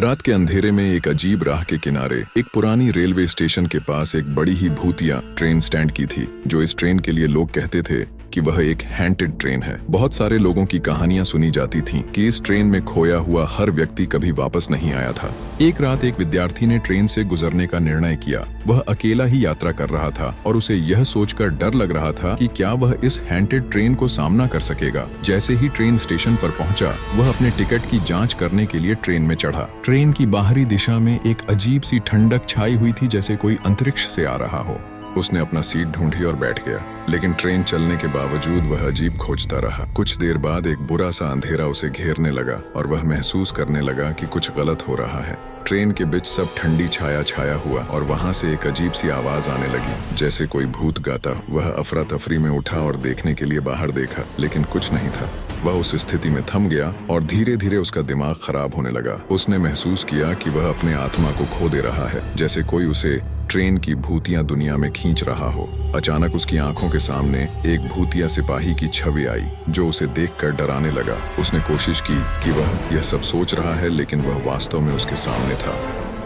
रात के अंधेरे में एक अजीब राह के किनारे एक पुरानी रेलवे स्टेशन के पास एक बड़ी ही भूतिया ट्रेन स्टैंड की थी। जो इस ट्रेन के लिए लोग कहते थे कि वह एक हैंटेड ट्रेन है। बहुत सारे लोगों की कहानियां सुनी जाती थीं कि इस ट्रेन में खोया हुआ हर व्यक्ति कभी वापस नहीं आया था। एक रात एक विद्यार्थी ने ट्रेन से गुजरने का निर्णय किया। वह अकेला ही यात्रा कर रहा था और उसे यह सोचकर डर लग रहा था कि क्या वह इस हैंटेड ट्रेन को सामना कर सकेगा। जैसे ही ट्रेन स्टेशन पर पहुंचा, वह अपने टिकट की जांच करने के लिए ट्रेन में चढ़ा। ट्रेन की बाहरी दिशा में एक अजीब सी ठंडक छाई हुई थी, जैसे कोई अंतरिक्ष से आ रहा हो। उसने अपना सीट ढूंढी और बैठ गया, लेकिन ट्रेन चलने के बावजूद वह अजीब खोजता रहा। कुछ देर बाद एक बुरा सा अंधेरा उसे घेरने लगा और वह महसूस करने लगा कि कुछ गलत हो रहा है। ट्रेन के बीच सब ठंडी छाया छाया हुआ और वहां से एक अजीब सी आवाज आने लगी, जैसे कोई भूत गाता। वह अफरा तफरी में उठा और देखने के लिए बाहर देखा, लेकिन कुछ नहीं था। वह उस स्थिति में थम गया और धीरे धीरे उसका दिमाग खराब होने लगा। उसने महसूस किया कि वह अपने आत्मा को खो दे रहा है, जैसे कोई उसे ट्रेन की भूतिया दुनिया में खींच रहा हो। अचानक उसकी आंखों के सामने एक भूतिया सिपाही की छवि आई, जो उसे देखकर डराने लगा। उसने कोशिश की कि वह यह सब सोच रहा है, लेकिन वह वास्तव में उसके सामने था।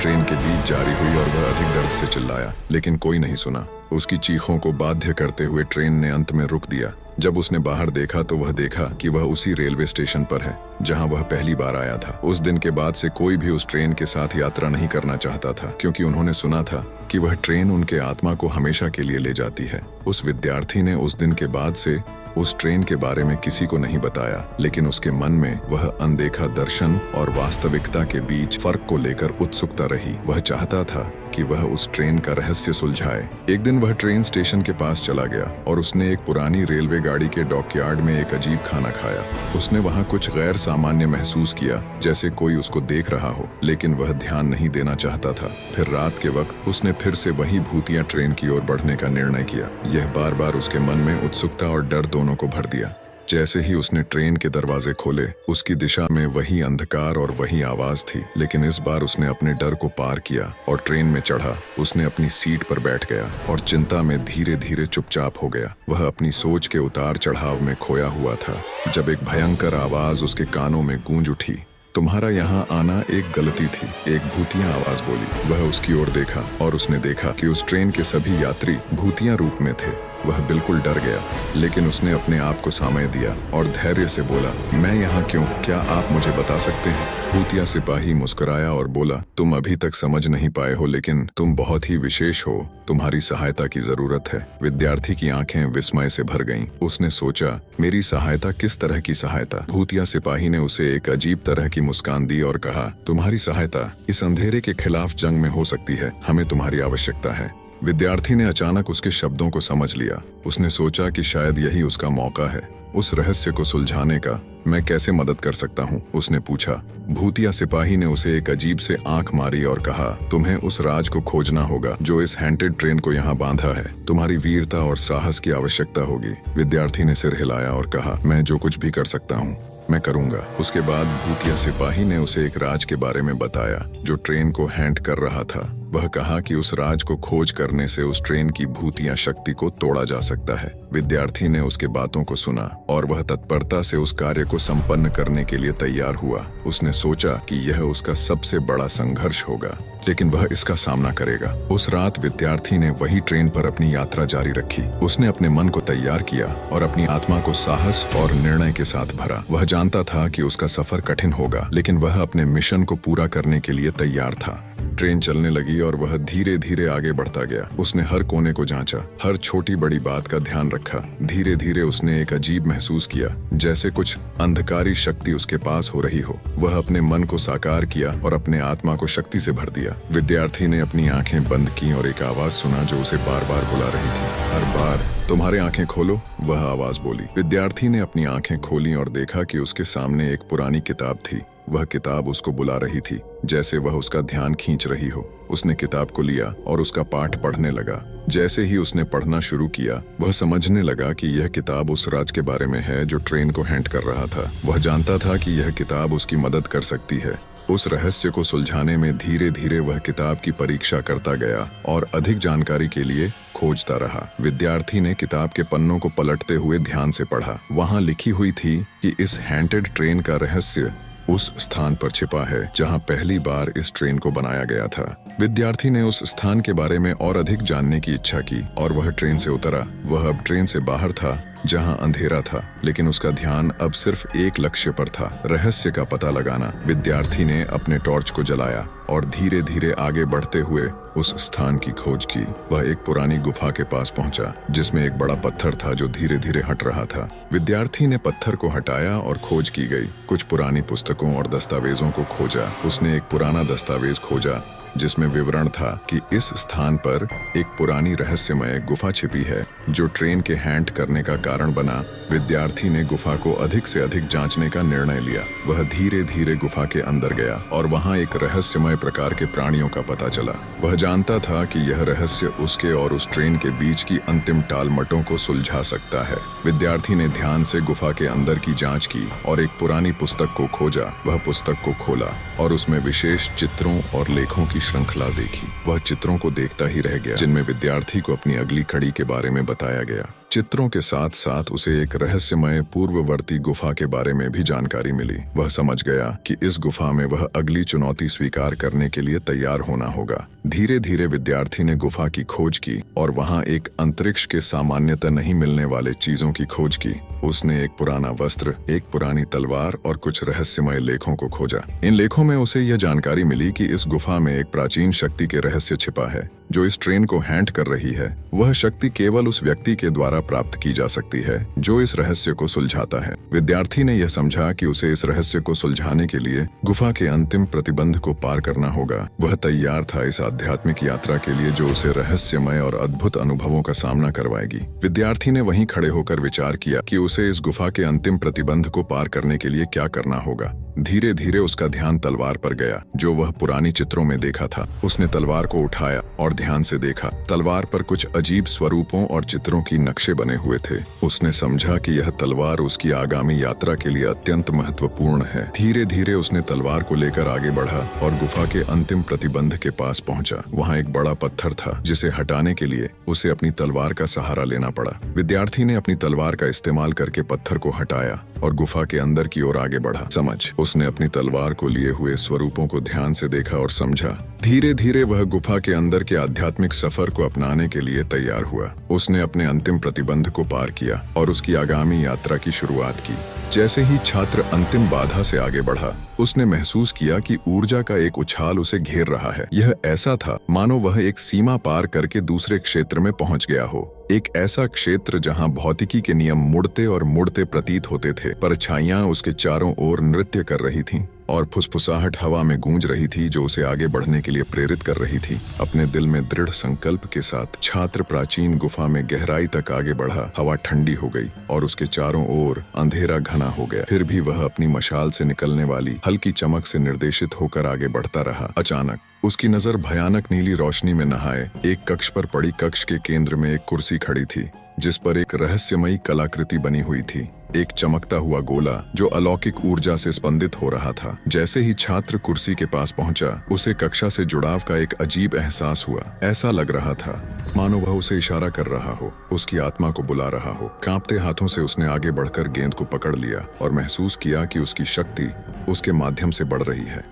ट्रेन के बीच जारी हुई और वह अधिक दर्द से चिल्लाया, लेकिन कोई नहीं सुना। उसकी चीखों को बाध्य करते हुए ट्रेन ने अंत में रुक दिया। जब उसने बाहर देखा तो वह देखा कि वह उसी रेलवे स्टेशन पर है जहां वह पहली बार आया था। उस दिन के बाद से कोई भी उस ट्रेन के साथ यात्रा नहीं करना चाहता था, क्योंकि उन्होंने सुना था कि वह ट्रेन उनके आत्मा को हमेशा के लिए ले जाती है। उस विद्यार्थी ने उस दिन के बाद से उस ट्रेन के बारे में किसी को नहीं बताया, लेकिन उसके मन में वह अनदेखा दर्शन और वास्तविकता के बीच फर्क को लेकर उत्सुकता रही। वह चाहता था कि वह उस ट्रेन का रहस्य सुलझाए। एक दिन वह ट्रेन स्टेशन के पास चला गया और उसने एक पुरानी रेलवे गाड़ी के डॉकयार्ड में एक अजीब खाना खाया। उसने वहां कुछ गैर सामान्य महसूस किया, जैसे कोई उसको देख रहा हो, लेकिन वह ध्यान नहीं देना चाहता था। फिर रात के वक्त उसने फिर से वही भूतिया ट्रेन की ओर बढ़ने का निर्णय किया। यह बार बार उसके मन में उत्सुकता और डर दोनों को भर दिया। जैसे ही उसने ट्रेन के दरवाजे खोले, उसकी दिशा में वही अंधकार और वही आवाज थी, लेकिन इस बार उसने अपने डर को पार किया और ट्रेन में चढ़ा। उसने अपनी सीट पर बैठ गया और चिंता में धीरे धीरे चुपचाप हो गया। वह अपनी सोच के उतार चढ़ाव में खोया हुआ था, जब एक भयंकर आवाज उसके कानों में गूंज उठी। तुम्हारा यहाँ आना एक गलती थी, एक भूतिया आवाज बोली। वह उसकी ओर देखा और उसने देखा कि उस ट्रेन के सभी यात्री भूतिया रूप में थे। वह बिल्कुल डर गया, लेकिन उसने अपने आप को समय दिया और धैर्य से बोला, मैं यहाँ क्यों? क्या आप मुझे बता सकते हैं? भूतिया सिपाही मुस्कुराया और बोला, तुम अभी तक समझ नहीं पाए हो, लेकिन तुम बहुत ही विशेष हो। तुम्हारी सहायता की जरूरत है। विद्यार्थी की आंखें विस्मय से भर गईं। उसने सोचा, मेरी सहायता? किस तरह की सहायता? भूतिया सिपाही ने उसे एक अजीब तरह की मुस्कान दी और कहा, तुम्हारी सहायता इस अंधेरे के खिलाफ जंग में हो सकती है। हमें तुम्हारी आवश्यकता है। विद्यार्थी ने अचानक उसके शब्दों को समझ लिया। उसने सोचा कि शायद यही उसका मौका है उस रहस्य को सुलझाने का। मैं कैसे मदद कर सकता हूँ? उसने पूछा। भूतिया सिपाही ने उसे एक अजीब से आंख मारी और कहा, तुम्हें उस राज को खोजना होगा जो इस हैंटेड ट्रेन को यहाँ बांधा है। तुम्हारी वीरता और साहस की आवश्यकता होगी। विद्यार्थी ने सिर हिलाया और कहा, मैं जो कुछ भी कर सकता हूँ मैं करूंगा। उसके बाद भूतिया सिपाही ने उसे एक राज के बारे में बताया जो ट्रेन को हैंट कर रहा था। वह कहा कि उस राज को खोज करने से उस ट्रेन की भूतिया शक्ति को तोड़ा जा सकता है। विद्यार्थी ने उसके बातों को सुना और वह तत्परता से उस कार्य को संपन्न करने के लिए तैयार हुआ। उसने सोचा कि यह उसका सबसे बड़ा संघर्ष होगा, लेकिन वह इसका सामना करेगा। उस रात विद्यार्थी ने वही ट्रेन पर अपनी यात्रा जारी रखी। उसने अपने मन को तैयार किया और अपनी आत्मा को साहस और निर्णय के साथ भरा। वह जानता था कि उसका सफर कठिन होगा, लेकिन वह अपने मिशन को पूरा करने के लिए तैयार था। ट्रेन चलने लगी और वह धीरे धीरे आगे बढ़ता गया। उसने हर कोने को जांचा, हर छोटी बड़ी बात का ध्यान रखा। धीरे धीरे उसने एक अजीब महसूस किया, जैसे कुछ अंधकारी शक्ति उसके पास हो रही हो। वह अपने मन को साकार किया और अपने आत्मा को शक्ति से भर दिया। विद्यार्थी ने अपनी आंखें बंद की और एक आवाज सुना जो उसे बार बार बुला रही थी। हर बार, तुम्हारे आंखें खोलो, वह आवाज बोली। विद्यार्थी ने अपनी आंखें खोली और देखा कि उसके सामने एक पुरानी किताब थी। वह किताब उसको बुला रही थी, जैसे वह उसका ध्यान खींच रही हो। उसने किताब को लिया और उसका पाठ पढ़ने लगा। जैसे ही उसने पढ़ना शुरू किया, वह समझने लगा कि यह किताब उस राज के बारे में है जो ट्रेन को हैंट कर रहा था। वह जानता था कि यह किताब उसकी मदद कर सकती है। उस रहस्य को सुलझाने में धीरे धीरे वह किताब की परीक्षा करता गया और अधिक जानकारी के लिए खोजता रहा। विद्यार्थी ने किताब के पन्नों को पलटते हुए ध्यान से पढ़ा। वहां लिखी हुई थी कि इस हैंटेड ट्रेन का रहस्य उस स्थान पर छिपा है जहां पहली बार इस ट्रेन को बनाया गया था। विद्यार्थी ने उस स्थान के बारे में और अधिक जानने की इच्छा की और वह ट्रेन से उतरा। वह अब ट्रेन से बाहर था जहां अंधेरा था, लेकिन उसका ध्यान अब सिर्फ एक लक्ष्य पर था, रहस्य का पता लगाना। विद्यार्थी ने अपने टॉर्च को जलाया और धीरे धीरे आगे बढ़ते हुए उस स्थान की खोज की। वह एक पुरानी गुफा के पास पहुंचा जिसमें एक बड़ा पत्थर था जो धीरे धीरे हट रहा था। विद्यार्थी ने पत्थर को हटाया और खोज की गई। कुछ पुरानी पुस्तकों और दस्तावेजों को खोजा। उसने एक पुराना दस्तावेज खोजा जिसमें विवरण था कि इस स्थान पर एक पुरानी रहस्यमय गुफा छिपी है जो ट्रेन के हैंट करने का कारण बना। विद्यार्थी ने गुफा को अधिक से अधिक जांचने का निर्णय लिया। वह धीरे धीरे गुफा के अंदर गया और वहां एक रहस्यमय प्रकार के प्राणियों का पता चला। वह जानता था कि यह रहस्य उसके और उस ट्रेन के बीच की अंतिम टालमटों को सुलझा सकता है। विद्यार्थी ने ध्यान से गुफा के अंदर की जांच की और एक पुरानी पुस्तक को खोजा। वह पुस्तक को खोला और उसमें विशेष चित्रों और लेखों की श्रृंखला देखी। वह चित्रों को देखता ही रह गया जिनमें विद्यार्थी को अपनी अगली कड़ी के बारे में बताया गया। चित्रों के साथ साथ उसे एक रहस्यमय पूर्ववर्ती गुफा के बारे में भी जानकारी मिली। वह समझ गया कि इस गुफा में वह अगली चुनौती स्वीकार करने के लिए तैयार होना होगा। धीरे धीरे विद्यार्थी ने गुफा की खोज की और वहां एक अंतरिक्ष के सामान्यतः नहीं मिलने वाले चीजों की खोज की। उसने एक पुराना वस्त्र, एक पुरानी तलवार और कुछ रहस्यमय लेखों को खोजा। इन लेखों में उसे यह जानकारी मिली कि इस गुफा में एक प्राचीन शक्ति के रहस्य छिपा है जो इस ट्रेन को हैंट कर रही है। वह शक्ति केवल उस व्यक्ति के द्वारा प्राप्त की जा सकती है जो इस रहस्य को सुलझाता है। विद्यार्थी ने यह समझा कि उसे इस रहस्य को सुलझाने के लिए गुफा के अंतिम प्रतिबंध को पार करना होगा। वह तैयार था इस आध्यात्मिक यात्रा के लिए जो उसे रहस्यमय और अद्भुत अनुभवों का सामना करवाएगी। विद्यार्थी ने वहीं खड़े होकर विचार किया कि उसे इस गुफा के अंतिम प्रतिबंध को पार करने के लिए क्या करना होगा। धीरे धीरे उसका ध्यान तलवार पर गया जो वह पुरानी चित्रों में देखा था। उसने तलवार को उठाया और ध्यान से देखा। तलवार पर कुछ अजीब स्वरूपों और चित्रों की नक्शे बने हुए थे। उसने समझा कि यह तलवार उसकी आगामी यात्रा के लिए अत्यंत महत्वपूर्ण है। धीरे धीरे उसने तलवार को लेकर आगे बढ़ा और गुफा के अंतिम प्रतिबंध के पास पहुंचा। वहां एक बड़ा पत्थर था जिसे हटाने के लिए उसे अपनी तलवार का सहारा लेना पड़ा। विद्यार्थी ने अपनी तलवार का इस्तेमाल करके पत्थर को हटाया और गुफा के अंदर की ओर आगे बढ़ा। उसने अपनी तलवार को लिए हुए स्वरूपों को ध्यान से देखा और समझा। धीरे धीरे वह गुफा के अंदर के आध्यात्मिक सफर को अपनाने के लिए तैयार हुआ। उसने अपने अंतिम प्रतिबंध को पार किया और उसकी आगामी यात्रा की शुरुआत की। जैसे ही छात्र अंतिम बाधा से आगे बढ़ा, उसने महसूस किया कि ऊर्जा का एक उछाल उसे घेर रहा है। यह ऐसा था मानो वह एक सीमा पार करके दूसरे क्षेत्र में पहुंच गया हो। एक ऐसा क्षेत्र जहां भौतिकी के नियम मुड़ते और मुड़ते प्रतीत होते थे। परछाइयां उसके चारों ओर नृत्य कर रही थीं और फुसफुसाहट हवा में गूंज रही थी जो उसे आगे बढ़ने के लिए प्रेरित कर रही थी। अपने दिल में दृढ़ संकल्प के साथ छात्र प्राचीन गुफा में गहराई तक आगे बढ़ा। हवा ठंडी हो गई और उसके चारों ओर अंधेरा घना हो गया। फिर भी वह अपनी मशाल से निकलने वाली हल्की चमक से निर्देशित होकर आगे बढ़ता रहा। अचानक उसकी नजर भयानक नीली रोशनी में नहाए एक कक्ष पर पड़ी। कक्ष के केंद्र में एक कुर्सी खड़ी थी जिस पर एक रहस्यमयी कलाकृति बनी हुई थी, एक चमकता हुआ गोला जो अलौकिक ऊर्जा से स्पंदित हो रहा था। जैसे ही छात्र कुर्सी के पास पहुंचा, उसे कक्षा से जुड़ाव का एक अजीब एहसास हुआ। ऐसा लग रहा था मानो वह उसे इशारा कर रहा हो, उसकी आत्मा को बुला रहा हो। कांपते हाथों से उसने आगे बढ़कर गेंद को पकड़ लिया और महसूस किया कि उसकी शक्ति उसके माध्यम से बढ़ रही है।